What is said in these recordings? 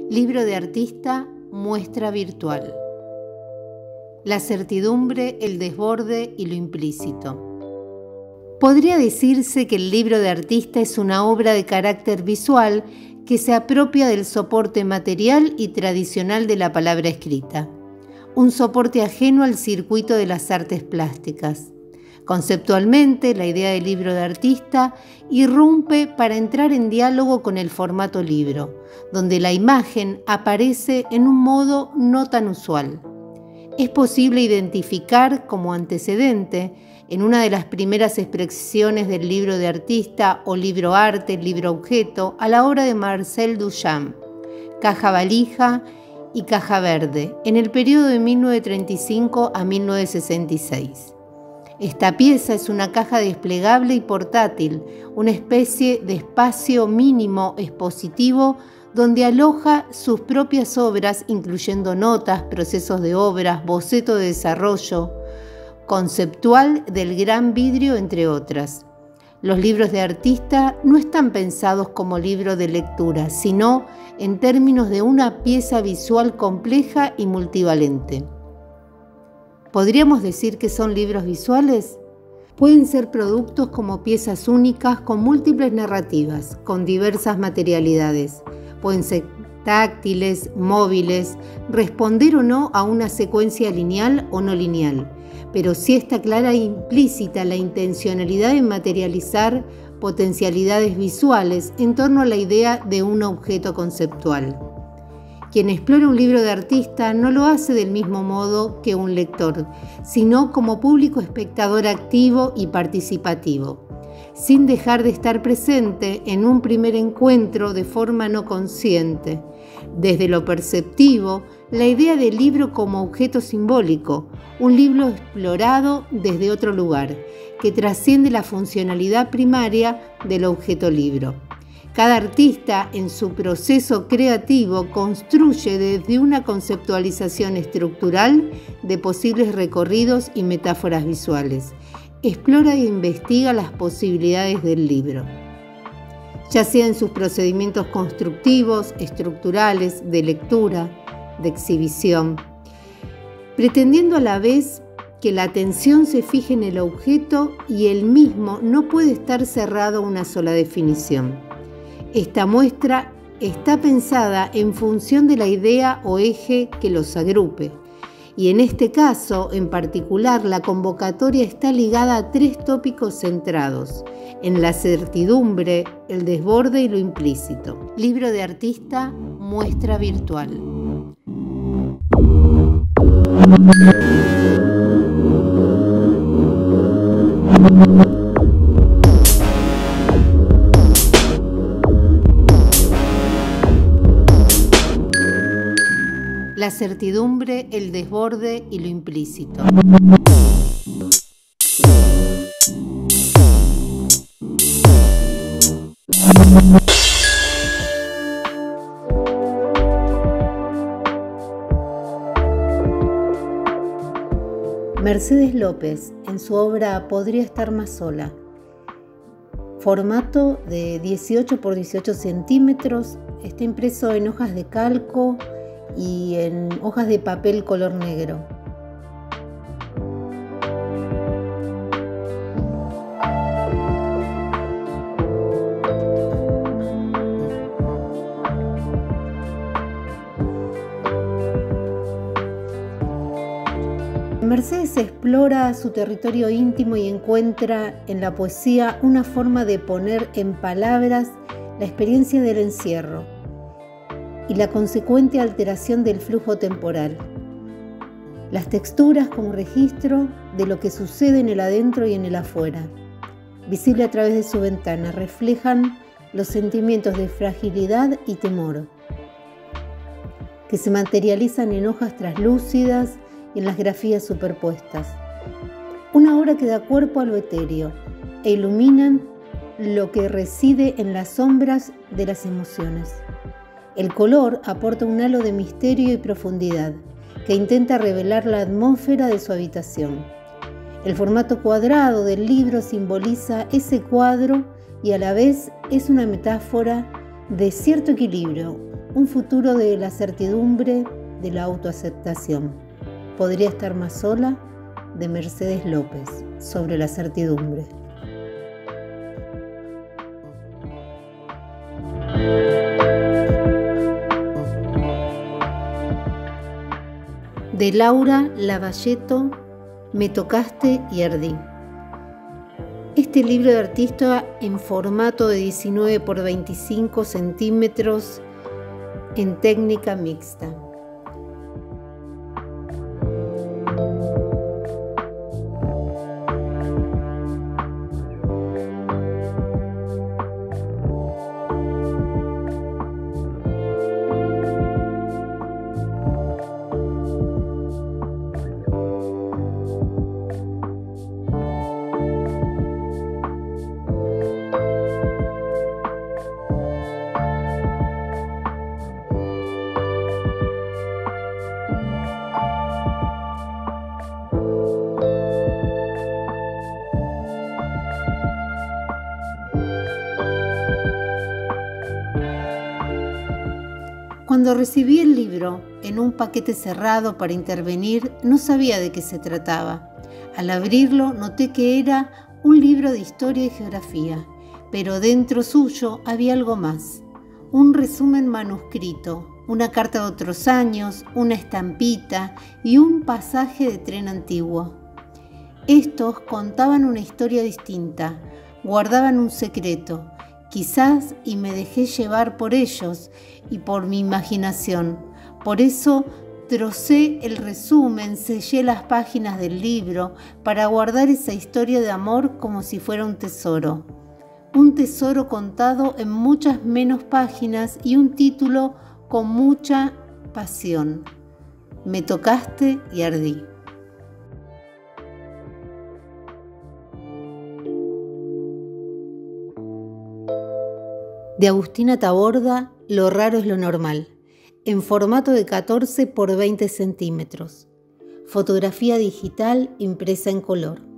Libro de artista, muestra virtual. La certidumbre, el desborde y lo implícito. Podría decirse que el libro de artista es una obra de carácter visual que se apropia del soporte material y tradicional de la palabra escrita, un soporte ajeno al circuito de las artes plásticas. Conceptualmente, la idea del libro de artista irrumpe para entrar en diálogo con el formato libro, donde la imagen aparece en un modo no tan usual. Es posible identificar como antecedente, en una de las primeras expresiones del libro de artista o libro arte, libro objeto, a la obra de Marcel Duchamp, Caja Valija y Caja Verde, en el periodo de 1935 a 1966. Esta pieza es una caja desplegable y portátil, una especie de espacio mínimo expositivo donde aloja sus propias obras, incluyendo notas, procesos de obras, boceto de desarrollo conceptual del gran vidrio, entre otras. Los libros de artista no están pensados como libro de lectura, sino en términos de una pieza visual compleja y multivalente. ¿Podríamos decir que son libros visuales? Pueden ser productos como piezas únicas con múltiples narrativas, con diversas materialidades. Pueden ser táctiles, móviles, responder o no a una secuencia lineal o no lineal, pero sí está clara e implícita la intencionalidad de materializar potencialidades visuales en torno a la idea de un objeto conceptual. Quien explora un libro de artista no lo hace del mismo modo que un lector, sino como público espectador activo y participativo, sin dejar de estar presente en un primer encuentro de forma no consciente. Desde lo perceptivo, la idea del libro como objeto simbólico, un libro explorado desde otro lugar, que trasciende la funcionalidad primaria del objeto libro. Cada artista, en su proceso creativo, construye desde una conceptualización estructural de posibles recorridos y metáforas visuales. Explora e investiga las posibilidades del libro, ya sea en sus procedimientos constructivos, estructurales, de lectura, de exhibición, pretendiendo a la vez que la atención se fije en el objeto y el mismo no puede estar cerrado a una sola definición. Esta muestra está pensada en función de la idea o eje que los agrupe, y en este caso en particular la convocatoria está ligada a tres tópicos centrados en la certidumbre, el desborde y lo implícito. Libro de artista, muestra virtual. La certidumbre, el desborde y lo implícito. Mercedes López, en su obra Podría estar más sola. Formato de 18 por 18 centímetros, está impreso en hojas de calco y en hojas de papel color negro. Mercedes explora su territorio íntimo y encuentra en la poesía una forma de poner en palabras la experiencia del encierro y la consecuente alteración del flujo temporal. Las texturas como registro de lo que sucede en el adentro y en el afuera, visible a través de su ventana, reflejan los sentimientos de fragilidad y temor, que se materializan en hojas translúcidas y en las grafías superpuestas. Una obra que da cuerpo a lo etéreo e iluminan lo que reside en las sombras de las emociones. El color aporta un halo de misterio y profundidad que intenta revelar la atmósfera de su habitación. El formato cuadrado del libro simboliza ese cuadro y a la vez es una metáfora de cierto equilibrio, Un futuro de la certidumbre, de la autoaceptación. Podría estar más sola, de Mercedes López, sobre la certidumbre. De Laura Lavalleto, Me tocaste y ardí. Este libro de artista en formato de 19 por 25 centímetros en técnica mixta. Cuando recibí el libro en un paquete cerrado para intervenir, no sabía de qué se trataba. Al abrirlo noté que era un libro de historia y geografía, pero dentro suyo había algo más. Un resumen manuscrito, una carta de otros años, una estampita y un pasaje de tren antiguo. Estos contaban una historia distinta, guardaban un secreto. Quizás y me dejé llevar por ellos y por mi imaginación. Por eso trocé el resumen, sellé las páginas del libro para guardar esa historia de amor como si fuera un tesoro. Un tesoro contado en muchas menos páginas y un título con mucha pasión. Me tocaste y ardí. De Agustina Taborda, Lo raro es lo normal, en formato de 14 por 20 centímetros. Fotografía digital impresa en color.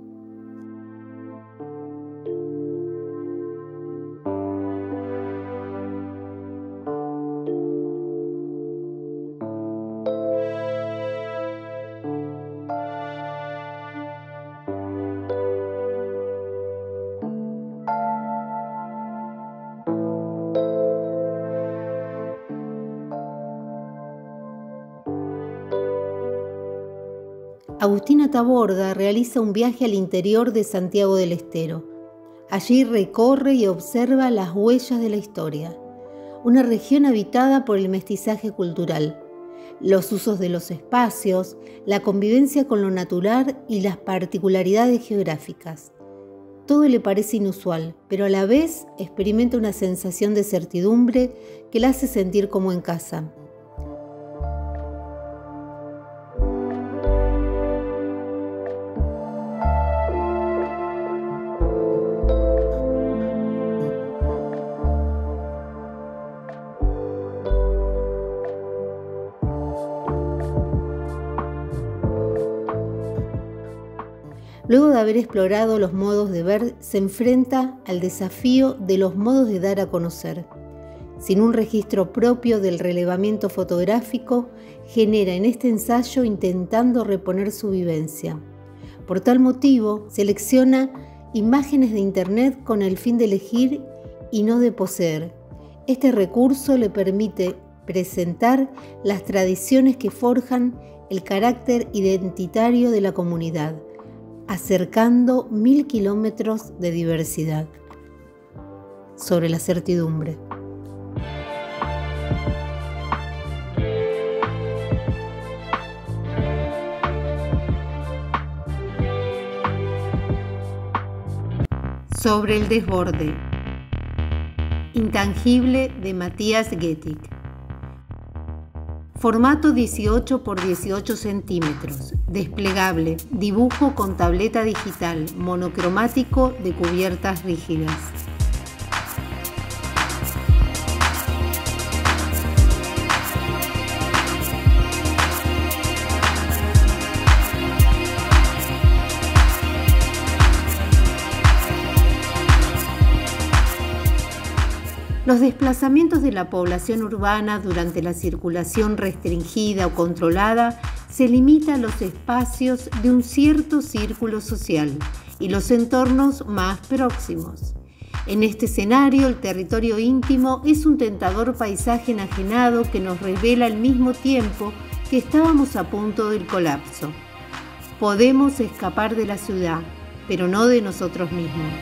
Agustina Taborda realiza un viaje al interior de Santiago del Estero. Allí recorre y observa las huellas de la historia, una región habitada por el mestizaje cultural, los usos de los espacios, la convivencia con lo natural y las particularidades geográficas. Todo le parece inusual, pero a la vez experimenta una sensación de certidumbre que la hace sentir como en casa. Luego de haber explorado los modos de ver, se enfrenta al desafío de los modos de dar a conocer. Sin un registro propio del relevamiento fotográfico, genera en este ensayo intentando reponer su vivencia. Por tal motivo, selecciona imágenes de internet con el fin de elegir y no de poseer. Este recurso le permite presentar las tradiciones que forjan el carácter identitario de la comunidad, acercando 1000 kilómetros de diversidad. Sobre la certidumbre. Sobre el desborde. Intangible de Matías Gettig. Formato 18 por 18 centímetros, desplegable, dibujo con tableta digital, monocromático de cubiertas rígidas. Los desplazamientos de la población urbana durante la circulación restringida o controlada se limita a los espacios de un cierto círculo social y los entornos más próximos. En este escenario, el territorio íntimo es un tentador paisaje enajenado que nos revela al mismo tiempo que estábamos a punto del colapso. Podemos escapar de la ciudad, pero no de nosotros mismos.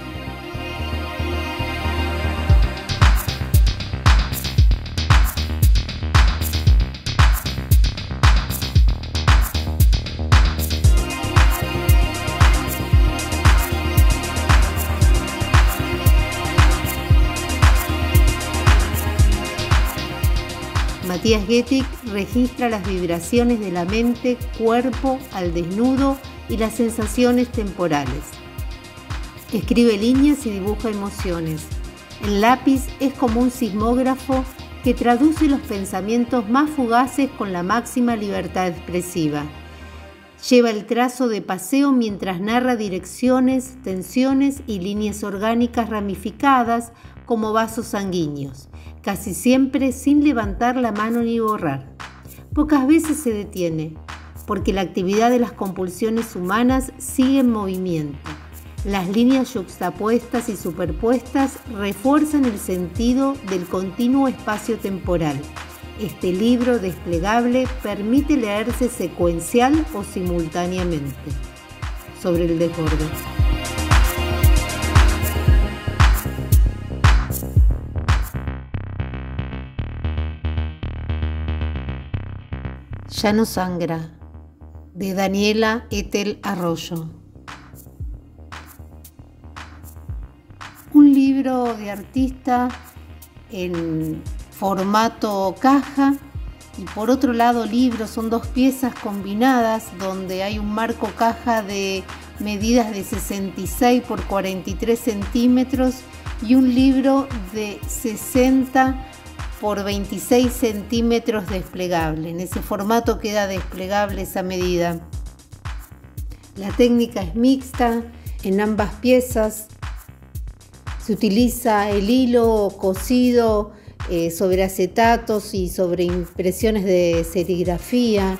Matías Gettig registra las vibraciones de la mente, cuerpo, al desnudo y las sensaciones temporales. Escribe líneas y dibuja emociones. El lápiz es como un sismógrafo que traduce los pensamientos más fugaces con la máxima libertad expresiva. Lleva el trazo de paseo mientras narra direcciones, tensiones y líneas orgánicas ramificadas como vasos sanguíneos, casi siempre sin levantar la mano ni borrar. Pocas veces se detiene, porque la actividad de las compulsiones humanas sigue en movimiento. Las líneas yuxtapuestas y superpuestas refuerzan el sentido del continuo espacio temporal. Este libro desplegable permite leerse secuencial o simultáneamente. Sobre el desborde. Ya no sangra, de Daniela Ethel Arroyo. Un libro de artista en formato caja y por otro lado libro, son dos piezas combinadas donde hay un marco caja de medidas de 66 por 43 centímetros y un libro de 60 por 26 centímetros desplegable. En ese formato queda desplegable esa medida. La técnica es mixta en ambas piezas. Se utiliza el hilo cosido sobre acetatos y sobre impresiones de serigrafía.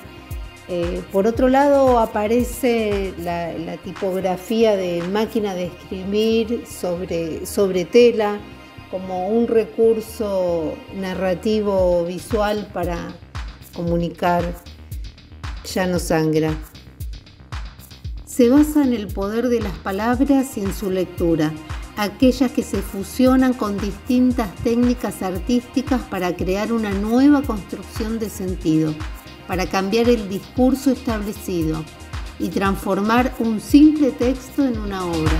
Por otro lado aparece la tipografía de máquina de escribir sobre tela, como un recurso narrativo visual para comunicar. Ya no sangra. Se basa en el poder de las palabras y en su lectura, aquellas que se fusionan con distintas técnicas artísticas para crear una nueva construcción de sentido, para cambiar el discurso establecido y transformar un simple texto en una obra.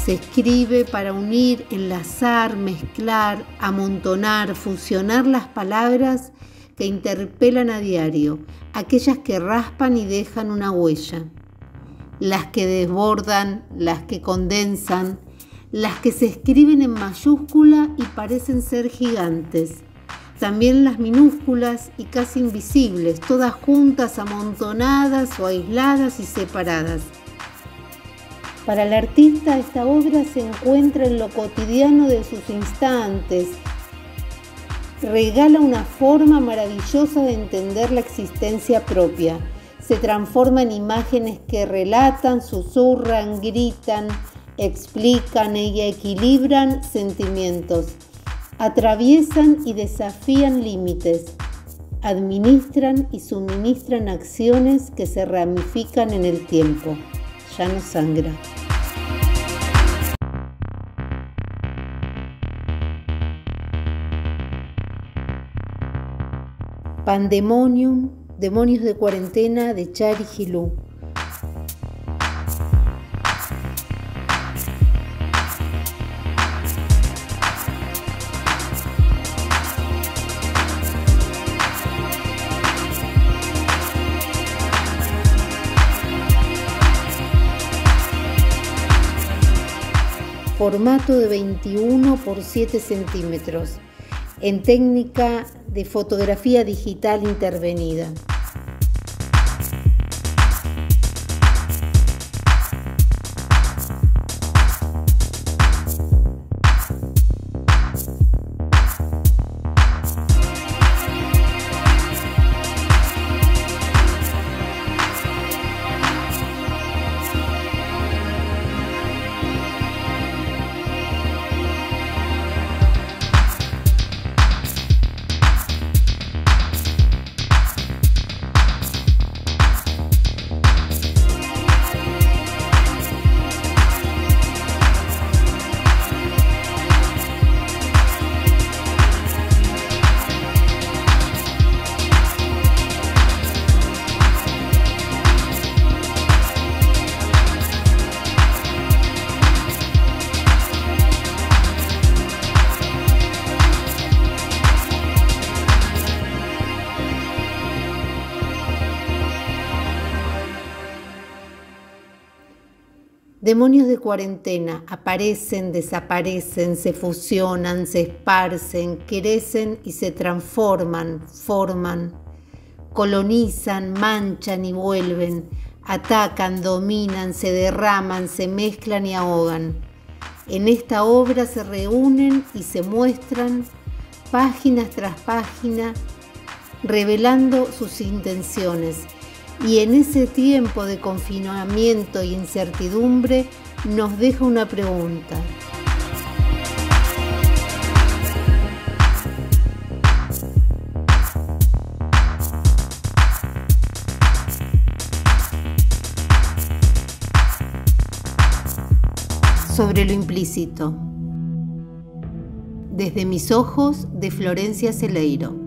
Se escribe para unir, enlazar, mezclar, amontonar, fusionar las palabras que interpelan a diario, aquellas que raspan y dejan una huella, las que desbordan, las que condensan, las que se escriben en mayúscula y parecen ser gigantes, también las minúsculas y casi invisibles, todas juntas, amontonadas o aisladas y separadas. Para el artista, esta obra se encuentra en lo cotidiano de sus instantes. Regala una forma maravillosa de entender la existencia propia. Se transforma en imágenes que relatan, susurran, gritan, explican y equilibran sentimientos. Atraviesan y desafían límites. Administran y suministran acciones que se ramifican en el tiempo. Ya no sangra. Pandemonium, Demonios de Cuarentena, de Chari Gilú. Formato de 21 por 7 centímetros, en técnica de fotografía digital intervenida. Demonios de cuarentena aparecen, desaparecen, se fusionan, se esparcen, crecen y se transforman, forman, colonizan, manchan y vuelven, atacan, dominan, se derraman, se mezclan y ahogan. En esta obra se reúnen y se muestran páginas tras página, revelando sus intenciones. Y en ese tiempo de confinamiento e incertidumbre nos deja una pregunta. Sobre lo implícito. Desde mis ojos, de Florencia Celeiro.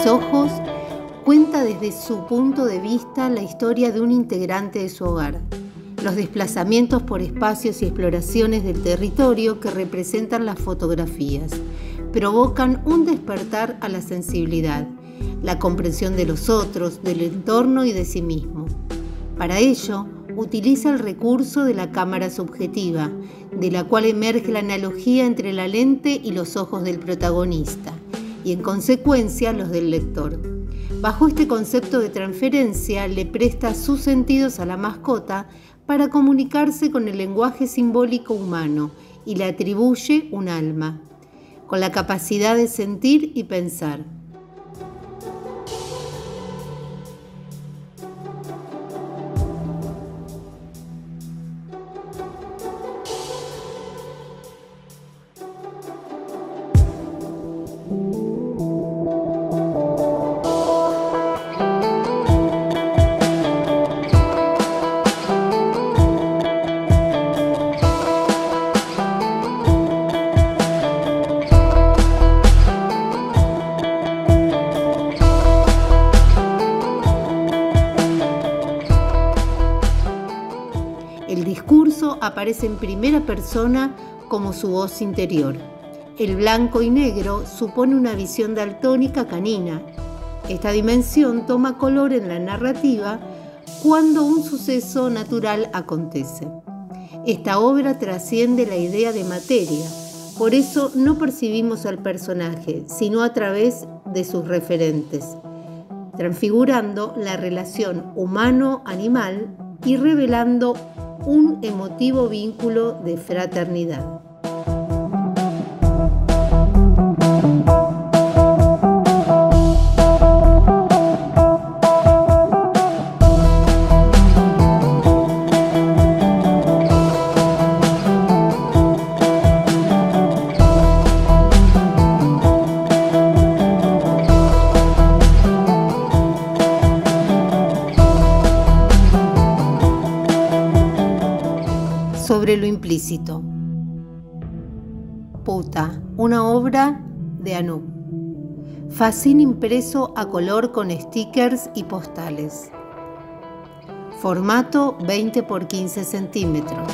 Ojos cuenta desde su punto de vista la historia de un integrante de su hogar, los desplazamientos por espacios y exploraciones del territorio que representan las fotografías, provocan un despertar a la sensibilidad, la comprensión de los otros, del entorno y de sí mismo. Para ello, utiliza el recurso de la cámara subjetiva, de la cual emerge la analogía entre la lente y los ojos del protagonista, y en consecuencia los del lector. Bajo este concepto de transferencia le presta sus sentidos a la mascota para comunicarse con el lenguaje simbólico humano y le atribuye un alma, con la capacidad de sentir y pensar. El discurso aparece en primera persona como su voz interior. El blanco y negro supone una visión daltónica canina. Esta dimensión toma color en la narrativa cuando un suceso natural acontece. Esta obra trasciende la idea de materia, por eso no percibimos al personaje, sino a través de sus referentes, transfigurando la relación humano-animal y revelando un emotivo vínculo de fraternidad. Sobre lo implícito. Puta, una obra de Anup. Facín impreso a color con stickers y postales. Formato 20 por 15 centímetros.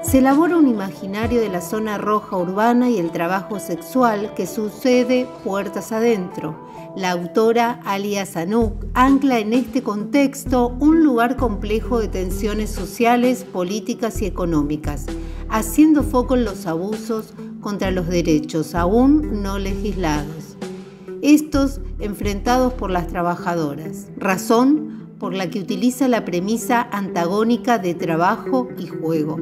Se elabora un imaginario de la zona roja urbana y el trabajo sexual que sucede puertas adentro. La autora, alias Anup, ancla en este contexto un lugar complejo de tensiones sociales, políticas y económicas, haciendo foco en los abusos contra los derechos aún no legislados. Estos enfrentados por las trabajadoras, razón por la que utiliza la premisa antagónica de trabajo y juego.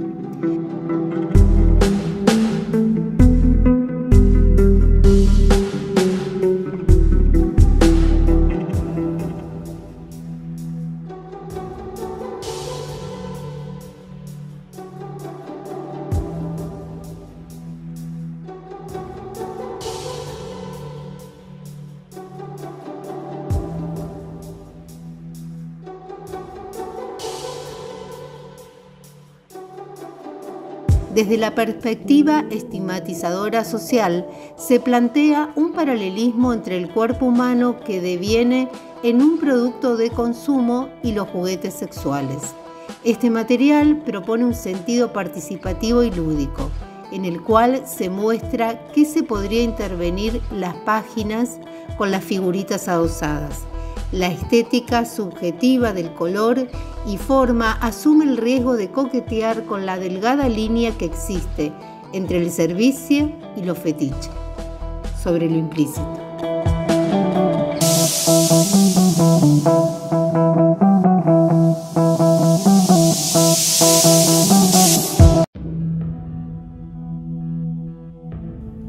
Desde la perspectiva estigmatizadora social, se plantea un paralelismo entre el cuerpo humano que deviene en un producto de consumo y los juguetes sexuales. Este material propone un sentido participativo y lúdico, en el cual se muestra que se podría intervenir las páginas con las figuritas adosadas. La estética subjetiva del color y forma asume el riesgo de coquetear con la delgada línea que existe entre el servicio y lo fetiche, sobre lo implícito.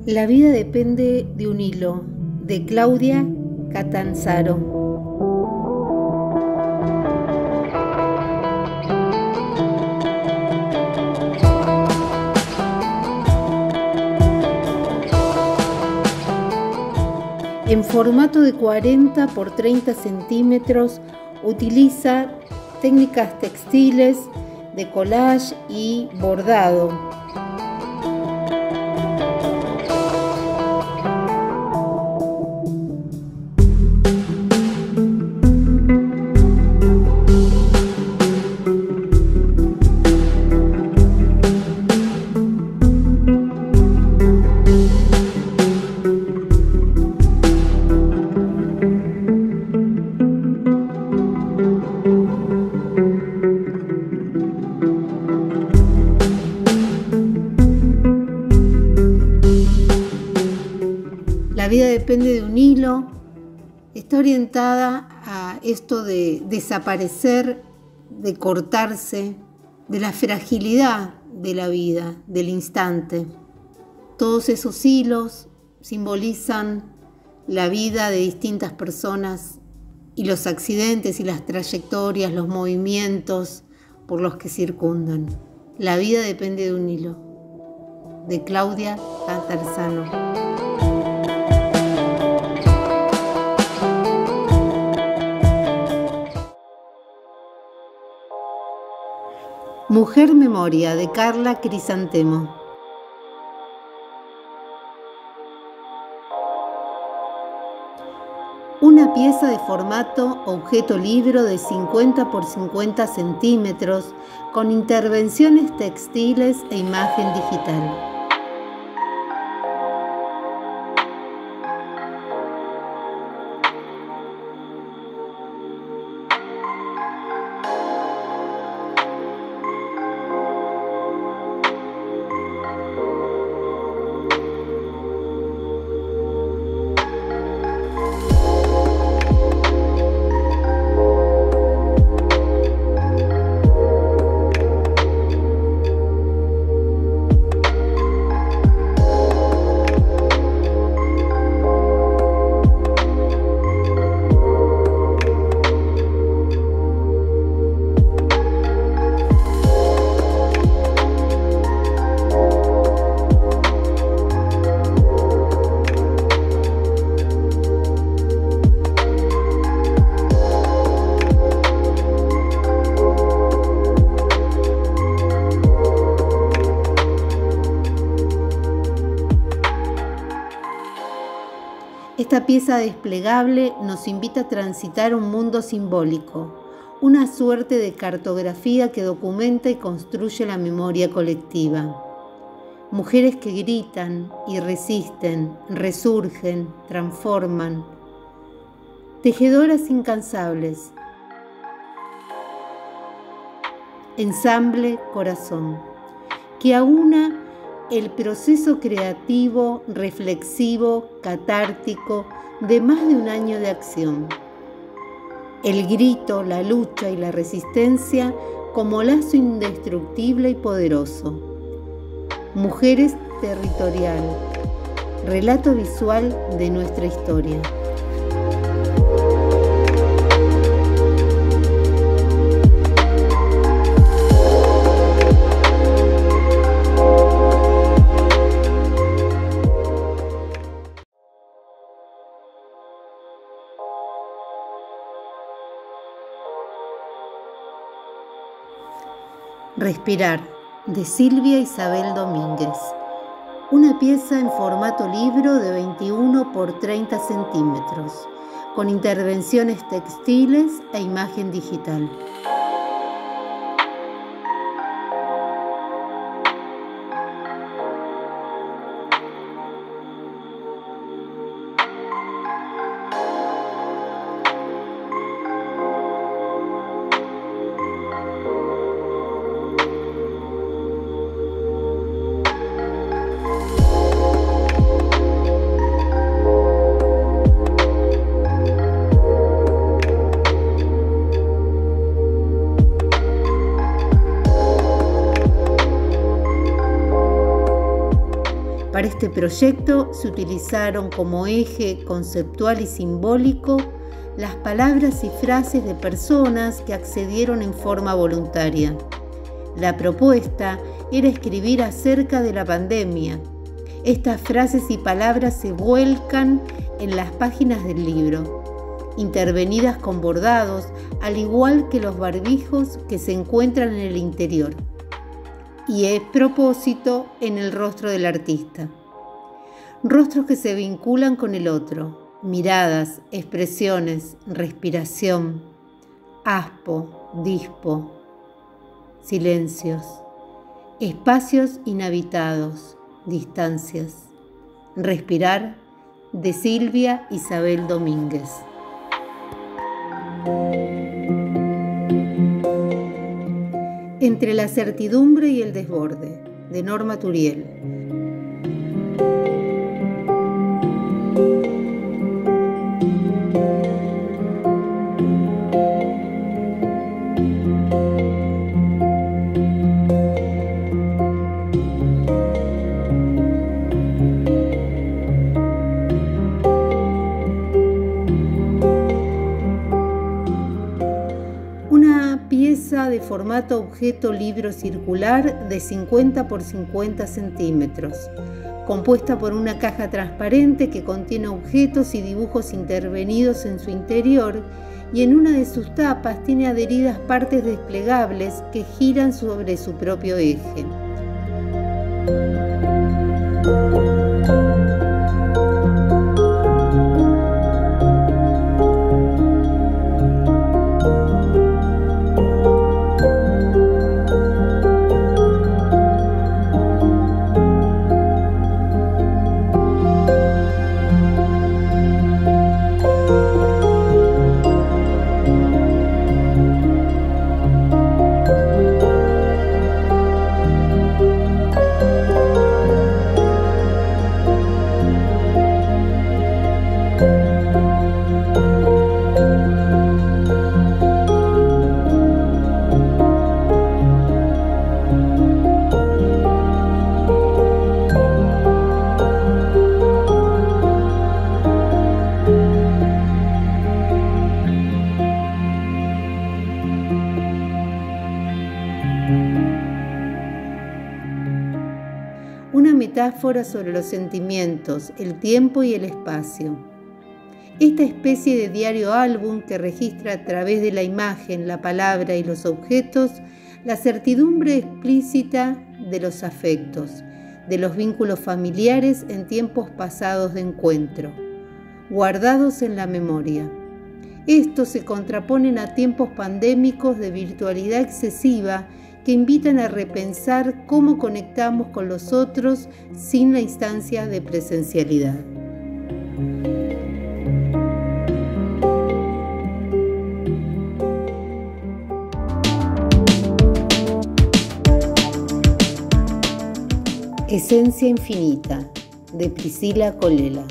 La vida depende de un hilo, de Claudia Catanzaro. En formato de 40 por 30 centímetros, utiliza técnicas textiles de collage y bordado. La vida depende de un hilo, está orientada a esto de desaparecer, de cortarse, de la fragilidad de la vida, del instante. Todos esos hilos simbolizan la vida de distintas personas y los accidentes y las trayectorias, los movimientos por los que circundan. La vida depende de un hilo, de Claudia Catanzaro. Mujer Memoria, de Carla Crisantemo. Una pieza de formato objeto libro de 50 por 50 centímetros con intervenciones textiles e imagen digital. Esta pieza desplegable nos invita a transitar un mundo simbólico, una suerte de cartografía que documenta y construye la memoria colectiva. Mujeres que gritan y resisten, resurgen, transforman. Tejedoras incansables. Ensamble Corazón, que aúna el proceso creativo, reflexivo, catártico de más de un año de acción. El grito, la lucha y la resistencia como lazo indestructible y poderoso. Mujeres territorial, relato visual de nuestra historia. Respirar. de Silvia Isabel Domínguez. Una pieza en formato libro de 21 por 30 centímetros, con intervenciones textiles e imagen digital. Para este proyecto se utilizaron como eje conceptual y simbólico las palabras y frases de personas que accedieron en forma voluntaria. La propuesta era escribir acerca de la pandemia. Estas frases y palabras se vuelcan en las páginas del libro, intervenidas con bordados, al igual que los barbijos que se encuentran en el interior. Y es propósito en el rostro del artista. Rostros que se vinculan con el otro, miradas, expresiones, respiración, aspo, dispo, silencios, espacios inhabitados, distancias. Respirar, de Silvia Isabel Domínguez. Entre la certidumbre y el desborde, de Norma Turiel. De formato objeto libro circular de 50 por 50 centímetros, compuesta por una caja transparente que contiene objetos y dibujos intervenidos en su interior, y en una de sus tapas tiene adheridas partes desplegables que giran sobre su propio eje. Una metáfora sobre los sentimientos, el tiempo y el espacio. Esta especie de diario álbum que registra a través de la imagen, la palabra y los objetos la certidumbre explícita de los afectos, de los vínculos familiares en tiempos pasados de encuentro, guardados en la memoria. Estos se contraponen a tiempos pandémicos de virtualidad excesiva que invitan a repensar cómo conectamos con los otros sin la instancia de presencialidad. Esencia infinita, de Priscila Colela.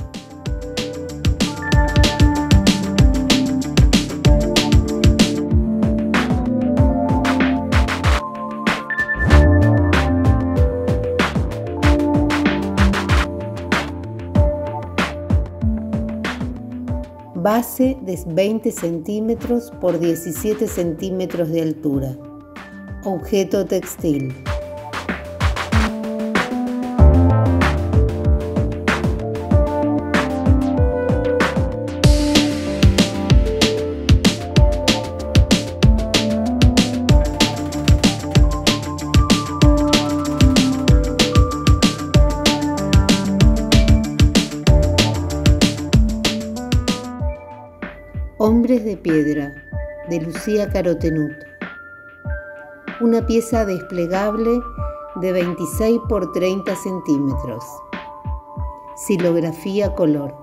Base de 20 centímetros por 17 centímetros de altura. Objeto textil. Hombres de piedra, de Lucía Carotenut. Una pieza desplegable de 26 por 30 centímetros. Xilografía color.